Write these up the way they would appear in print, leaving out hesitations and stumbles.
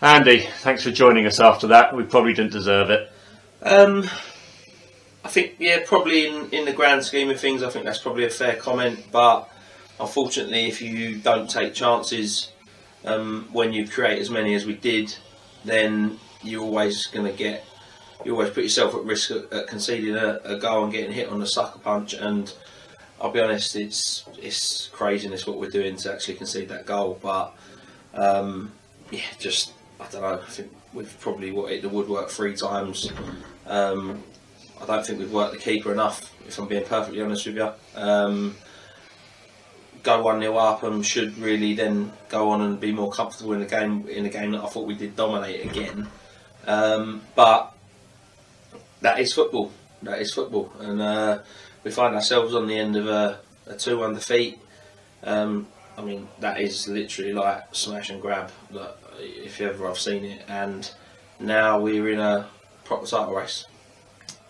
Andy, thanks for joining us after that. We probably didn't deserve it. I think, probably in the grand scheme of things, I think that's probably a fair comment. But unfortunately, if you don't take chances when you create as many as we did, then you're always going to you always put yourself at risk at conceding a goal and getting hit on the sucker punch. And I'll be honest, it's craziness what we're doing to actually concede that goal. But I don't know. I think we've probably hit the woodwork 3 times. I don't think we've worked the keeper enough, if I'm being perfectly honest with you. Go 1-0 up and should really then go on and be more comfortable in a game that I thought we did dominate again. But that is football. And we find ourselves on the end of a 2-1 defeat. I mean, that is literally like smash and grab, if ever I've seen it. And now we're in a proper title race.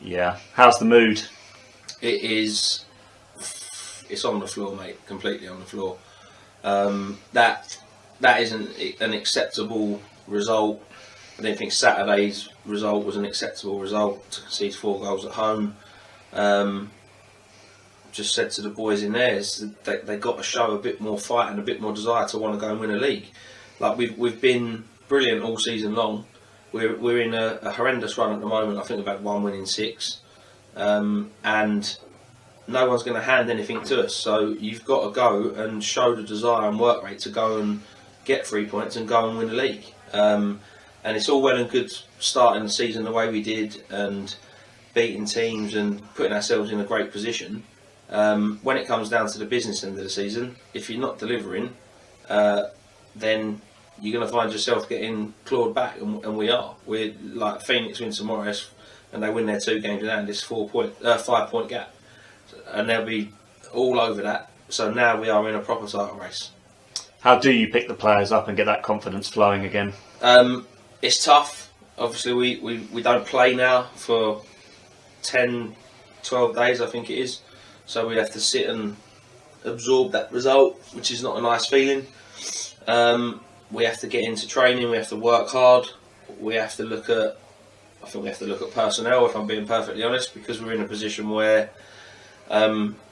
Yeah. How's the mood? It's on the floor, mate. Completely on the floor. That isn't an acceptable result. I don't think Saturday's result was an acceptable result to concede 4 goals at home. Just said to the boys in there, they got to show a bit more fight and a bit more desire to want to go and win a league. Like we've been brilliant all season long. We're in a horrendous run at the moment. I think we've had 1 win in 6, and no one's going to hand anything to us. So you've got to go and show the desire and work rate to go and get 3 points and go and win the league. And it's all well and good starting the season the way we did and beating teams and putting ourselves in a great position. When it comes down to the business end of the season, if you're not delivering, then you're going to find yourself getting clawed back, and we are. We're like Phoenix win tomorrow, and they win their 2 games in hand. It's 5-point gap, and they'll be all over that. So now we are in a proper title race. How do you pick the players up and get that confidence flowing again? It's tough. Obviously, we don't play now for 10, 12 days, I think it is. So we have to sit and absorb that result, which is not a nice feeling. We have to get into training. We have to work hard. We have to look at personnel, if I'm being perfectly honest, because we're in a position where,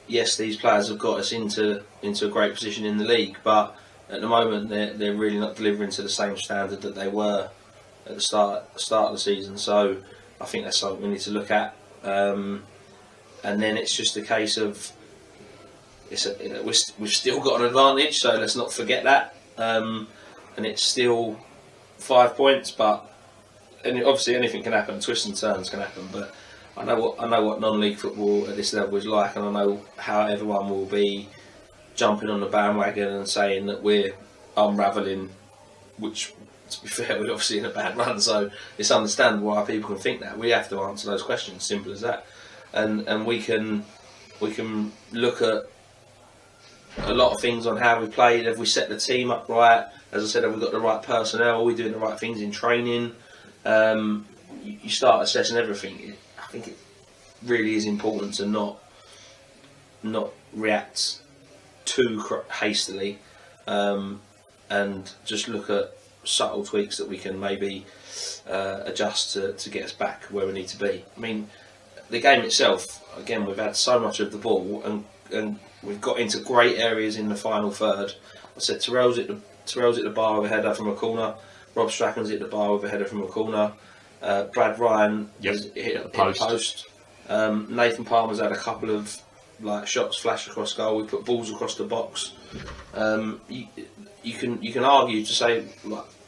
yes, these players have got us into a great position in the league, but at the moment they're really not delivering to the same standard that they were at the start of the season. So I think that's something we need to look at. And then it's just a case of we've still got an advantage, so let's not forget that. And it's still 5 points, and obviously anything can happen. Twists and turns can happen, but I know what non-league football at this level is like, and I know how everyone will be jumping on the bandwagon and saying that we're unravelling, which, to be fair, we're obviously in a bad run, so it's understandable why people can think that. We have to answer those questions, simple as that. And we can look at a lot of things on how we played. Have we set the team up right? As I said, have we got the right personnel? Are we doing the right things in training? You start assessing everything. I think it really is important to not react too hastily, and just look at subtle tweaks that we can maybe adjust to get us back where we need to be. I mean, the game itself, again, we've had so much of the ball, and we've got into great areas in the final third. I said Terrell's at the bar with a header from a corner. Rob Strachan's hit the bar with a header from a corner. Brad Ryan hit the post. Nathan Palmer's had a couple of shots flash across goal. We put balls across the box. You can argue to say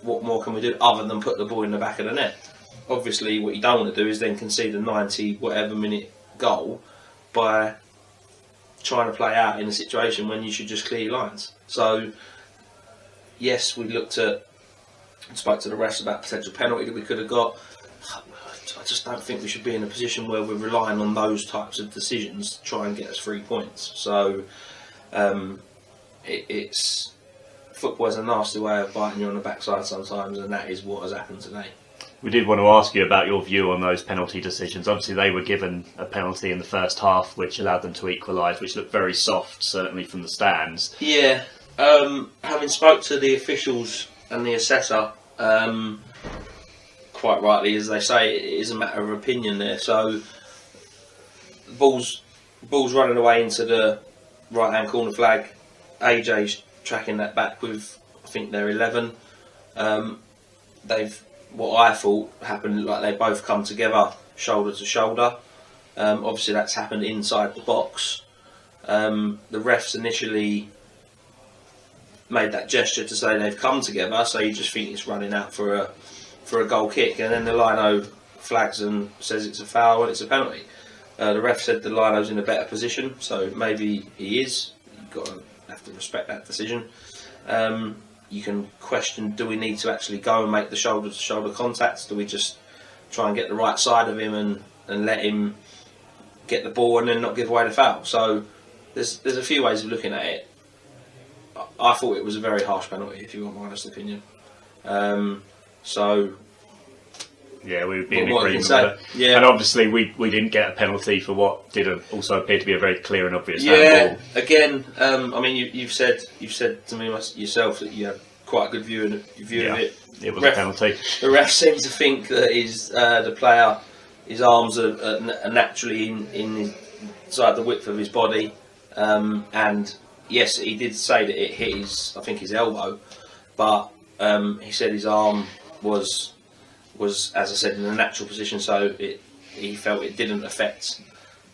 what more can we do other than put the ball in the back of the net. Obviously, what you don't want to do is then concede a 90 whatever minute goal by trying to play out in a situation when you should just clear your lines. So yes, we spoke to the refs about potential penalty that we could have got. I just don't think we should be in a position where we're relying on those types of decisions to try and get us 3 points. So it's football has a nasty way of biting you on the backside sometimes, and that is what has happened today. We did want to ask you about your view on those penalty decisions. Obviously, they were given a penalty in the first half, which allowed them to equalise, which looked very soft, certainly from the stands. Yeah, having spoke to the officials and the assessor quite rightly, as they say, it is a matter of opinion there. So, ball's running away into the right-hand corner flag. AJ's tracking that back with, I think they're 11. What I thought happened, like they both come together shoulder to shoulder. Obviously that's happened inside the box. The refs initially made that gesture to say they've come together, so you just think it's running out for a goal kick, and then the lino flags and says it's a foul and it's a penalty. The ref said the lino's in a better position, so maybe he is. You've have to respect that decision. You can question, do we need to actually go and make the shoulder-to-shoulder contacts? Do we just try and get the right side of him and let him get the ball and then not give away the foul? So there's a few ways of looking at it. I thought it was a very harsh penalty, if you want my honest opinion. Yeah, we would be in What agreement with can you it. say? Yeah. And obviously we didn't get a penalty for what did also appear to be a very clear and obvious Yeah, handball. again, I mean, you've said to me yourself that you have quite a good view of it. It was a penalty. The ref seems to think that the player, his arms are naturally inside the width of his body, and yes, he did say that it hit his elbow, but he said his arm was, as I said, in a natural position, so he felt it didn't affect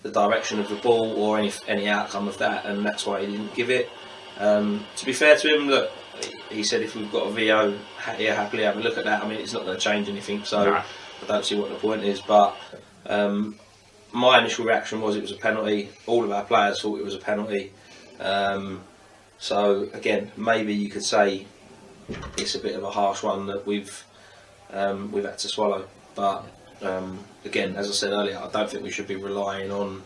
the direction of the ball or any outcome of that, and that's why he didn't give it. To be fair to him, look, he said if we've got a VO, he'll happily have a look at that. I mean, it's not going to change anything, so No. I don't see what the point is. But my initial reaction was it was a penalty. All of our players thought it was a penalty. So again, maybe you could say it's a bit of a harsh one that we've had to swallow. But again, as I said earlier, I don't think we should be relying on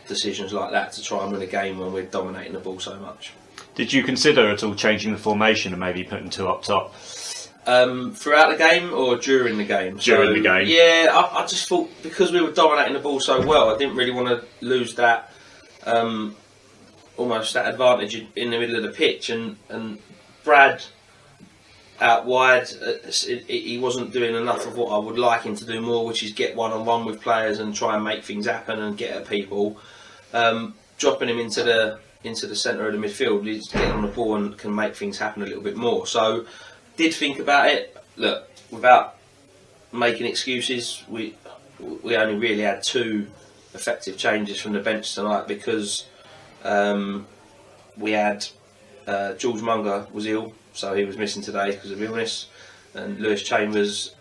decisions like that to try and win a game when we're dominating the ball so much. Did you consider at all changing the formation and maybe putting two up top? Throughout the game or during the game? During the game. Yeah, I just thought because we were dominating the ball so well, I didn't really want to lose that almost that advantage in the middle of the pitch. And Brad out wide, he wasn't doing enough of what I would like him to do more, which is get one-on-one with players and try and make things happen and get at people. Dropping him into the centre of the midfield, he's getting on the ball and can make things happen a little bit more. So, did think about it. Look, without making excuses, we only really had two effective changes from the bench tonight because we had George Munger was ill, so he was missing today because of illness, and Lewis Chambers,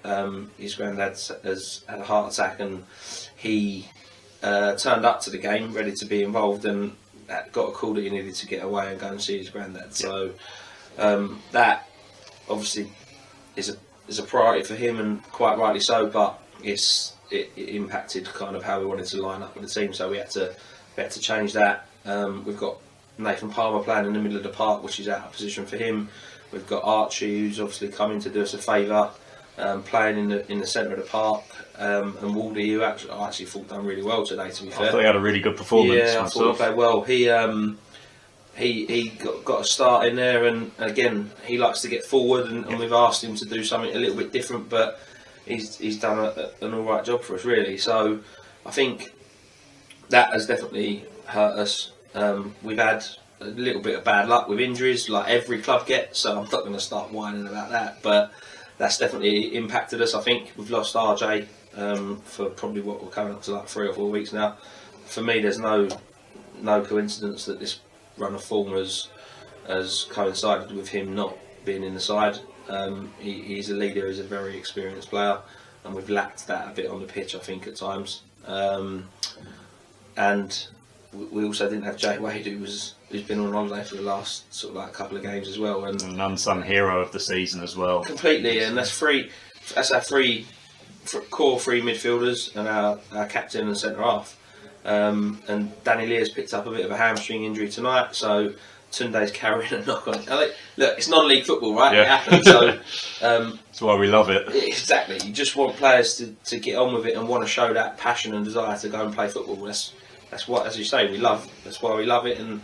his granddad has had a heart attack, and he turned up to the game ready to be involved and got a call that he needed to get away and go and see his granddad. So that obviously is a priority for him, and quite rightly so. But it impacted kind of how we wanted to line up with the team, so we had to change that. We've got Nathan Palmer playing in the middle of the park, which is out of position for him. We've got Archie, who's obviously coming to do us a favour, playing in the centre of the park, and Waldy, who I actually thought done really well today. To be fair, I thought he had a really good performance. Yeah, I thought he played well. He got a start in there, and again he likes to get forward, and we've asked him to do something a little bit different, but he's done an all right job for us, really. So I think that has definitely hurt us. We've had a little bit of bad luck with injuries, like every club gets, so I'm not going to start whining about that, but that's definitely impacted us. I think we've lost RJ for probably what we're coming up to like 3 or 4 weeks now. For me, there's no coincidence that this run of form has coincided with him not being in the side. He's a leader, he's a very experienced player, and we've lacked that a bit on the pitch, I think, at times. And we also didn't have Jay Wade, who's been on holiday for the last sort of like couple of games as well, and An unsung hero of the season as well. completely. And that's our core three midfielders and our captain and centre half. And Danny Lear's picked up a bit of a hamstring injury tonight, so Tunde's carrying a knock on it. Look, it's non-league football, right? Yeah. It happens. So That's why we love it. exactly, you just want players to get on with it and want to show that passion and desire to go and play football. That's what, as you say, we love. That's why we love it, and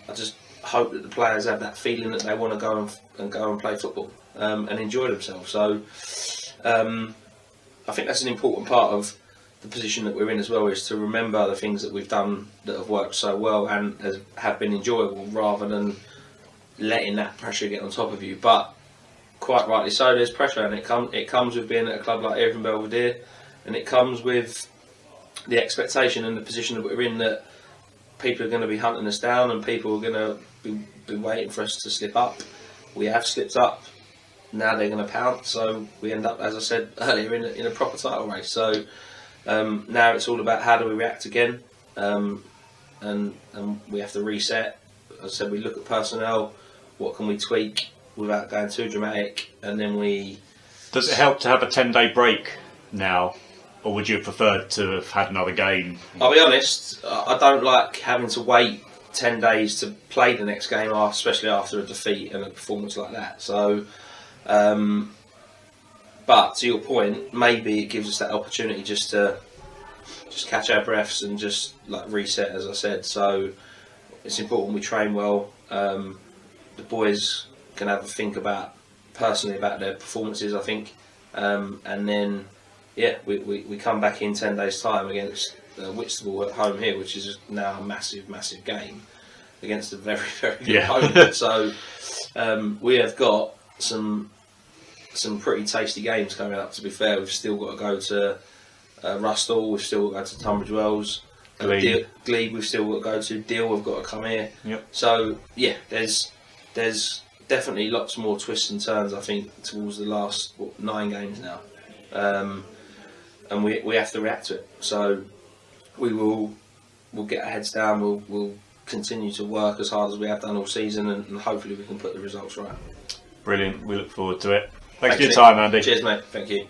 I just hope that the players have that feeling that they want to go and play football. and enjoy themselves. So I think that's an important part of the position that we're in as well, is to remember the things that we've done that have worked so well and have been enjoyable, rather than letting that pressure get on top of you. But quite rightly so, there's pressure, and it comes with being at a club like Erithing Belvedere, and it comes with the expectation and the position that we're in, that people are going to be hunting us down and people are going to be waiting for us to slip up. We have slipped up. Now they're going to pounce, so we end up, as I said earlier, in a proper title race. So now it's all about how do we react again, and we have to reset. As I said, we look at personnel, what can we tweak without going too dramatic, and then we... Does it help to have a 10-day break now, or would you have preferred to have had another game? I'll be honest, I don't like having to wait 10 days to play the next game, especially after a defeat and a performance like that. So, but to your point, maybe it gives us that opportunity just to catch our breaths and just like reset, as I said. So it's important we train well. The boys can have a think personally about their performances, I think, and then we come back in 10 days' time against Whitstable at home here, which is now a massive game against a very, very good opponent. So we have got some pretty tasty games coming up. To be fair, we've still got to go to Rustall, we've still got to go to Tunbridge Wells, Glebe we've still got to go to, Deal we've got to come here. Yep. So yeah, there's definitely lots more twists and turns, I think, towards the last 9 games now, and we have to react to it. So we'll get our heads down. We'll continue to work as hard as we have done all season, and hopefully we can put the results right. Brilliant. We look forward to it. Thanks for your time, Andy. Cheers, mate. Thank you.